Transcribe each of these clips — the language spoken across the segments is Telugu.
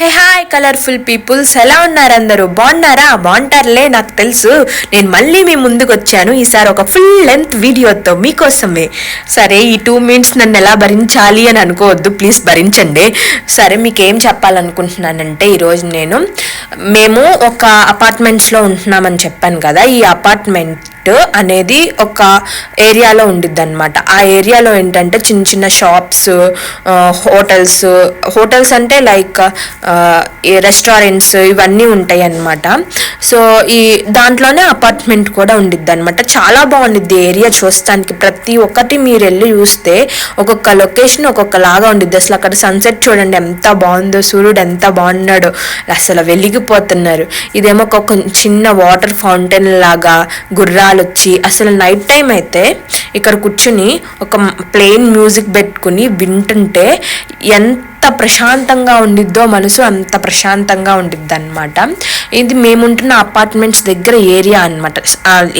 హే హాయ్ కలర్ఫుల్ పీపుల్స్, ఎలా ఉన్నారు? అందరూ బాగున్నారా? బాగుంటారులే, నాకు తెలుసు. నేను మళ్ళీ మీ ముందుకు వచ్చాను, ఈసారి ఒక ఫుల్ లెంత్ వీడియోతో మీకోసమే. సరే, ఈ 2 మినిట్స్ నన్ను ఎలా భరించాలి అని అనుకోవద్దు, ప్లీజ్ భరించండి. సరే, మీకు ఏం చెప్పాలనుకుంటున్నానంటే, ఈరోజు మేము ఒక అపార్ట్మెంట్స్లో ఉంటున్నామని చెప్పాను కదా. ఈ అపార్ట్మెంట్ అనేది ఒక ఏరియాలో ఉండిద్ది అనమాట. ఆ ఏరియాలో ఏంటంటే చిన్న చిన్న షాప్స్, హోటల్స్ అంటే లైక్ రెస్టారెంట్స్ ఇవన్నీ ఉంటాయి అన్నమాట. సో ఈ దాంట్లోనే అపార్ట్మెంట్ కూడా ఉండిద్ది అనమాట. చాలా బాగుండిద్ది ఏరియా చూస్తానికి. ప్రతి ఒక్కటి మీరు వెళ్ళి చూస్తే ఒక్కొక్క లొకేషన్ ఒక్కొక్కలాగా ఉండిద్ది. అసలు అక్కడ సన్సెట్ చూడండి ఎంత బాగుందో, సూర్యుడు ఎంత బాగున్నాడో, అసలు వెలిగిపోతున్నారు. ఇదేమో ఒక చిన్న వాటర్ ఫౌంటైన్ లాగా గుర్రాలు వచ్చి, అసలు నైట్ టైం అయితే ఇక్కడ కూర్చుని ఒక ప్లెయిన్ మ్యూజిక్ పెట్టుకుని వింటుంటే ఎంత ప్రశాంతంగా ఉండిద్దో మనసు, అంత ప్రశాంతంగా ఉండిద్ది అనమాట. ఇది మేముంటున్న అపార్ట్మెంట్స్ దగ్గర ఏరియా అనమాట.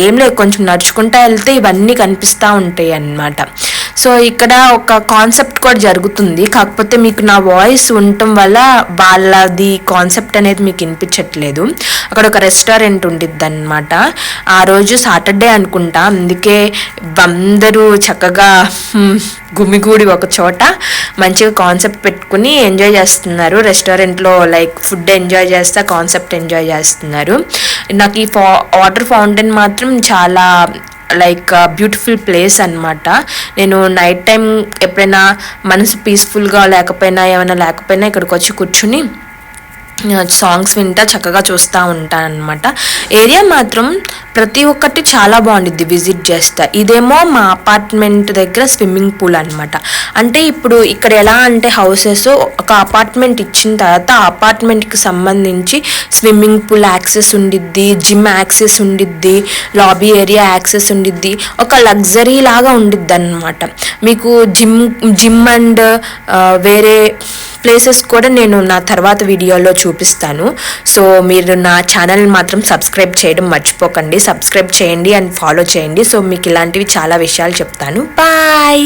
ఏం లేదు, కొంచెం నడుచుకుంటా వెళ్తే ఇవన్నీ కనిపిస్తూ ఉంటాయి అన్నమాట. సో ఇక్కడ ఒక కాన్సెప్ట్ కూడా జరుగుతుంది, కాకపోతే మీకు నా వాయిస్ ఉండటం వల్ల వాళ్ళది కాన్సెప్ట్ అనేది మీకు వినిపించట్లేదు. అక్కడ ఒక రెస్టారెంట్ ఉండిద్ది అనమాట. ఆ రోజు సాటర్డే అనుకుంటా, అందుకే అందరూ చక్కగా గుమిగూడి ఒక చోట మంచిగా కాన్సెప్ట్ పెట్టుకుని ఎంజాయ్ చేస్తున్నారు. రెస్టారెంట్లో లైక్ ఫుడ్ ఎంజాయ్ చేస్తా కాన్సెప్ట్ ఎంజాయ్ చేస్తున్నారు. నాకు ఈ వాటర్ ఫౌంటైన్ మాత్రం చాలా లైక్ బ్యూటిఫుల్ ప్లేస్ అనమాట. నేను నైట్ టైం ఎప్పుడైనా మనసు పీస్ఫుల్గా లేకపోయినా ఇక్కడికి వచ్చి కూర్చుని సాంగ్స్ వింటా చక్కగా చూస్తూ ఉంటాను అనమాట. ఏరియా మాత్రం ప్రతి ఒక్కటి చాలా బాగుండిద్ది విజిట్ చేస్తా. ఇదేమో మా అపార్ట్మెంట్ దగ్గర స్విమ్మింగ్ పూల్ అనమాట. అంటే ఇప్పుడు ఇక్కడ ఎలా అంటే హౌసెస్ ఒక అపార్ట్మెంట్ ఇచ్చిన తర్వాత ఆ అపార్ట్మెంట్కి సంబంధించి స్విమ్మింగ్ పూల్ యాక్సెస్ ఉండిద్ది, జిమ్ యాక్సెస్ ఉండిద్ది, లాబీ ఏరియా యాక్సెస్ ఉండిద్ది. ఒక లగ్జరీ లాగా ఉండిద్ది అనమాట. మీకు జిమ్ అండ్ వేరే ప్లేసెస్ కూడా నేను నా తర్వాత వీడియోలో చూపిస్తాను. సో మీరు నా ఛానల్ మాత్రం సబ్స్క్రైబ్ చేయడం మర్చిపోకండి. సబ్స్క్రైబ్ చేయండి అండ్ ఫాలో చేయండి. సో మీకు ఇలాంటివి చాలా విషయాలు చెప్తాను. బాయ్.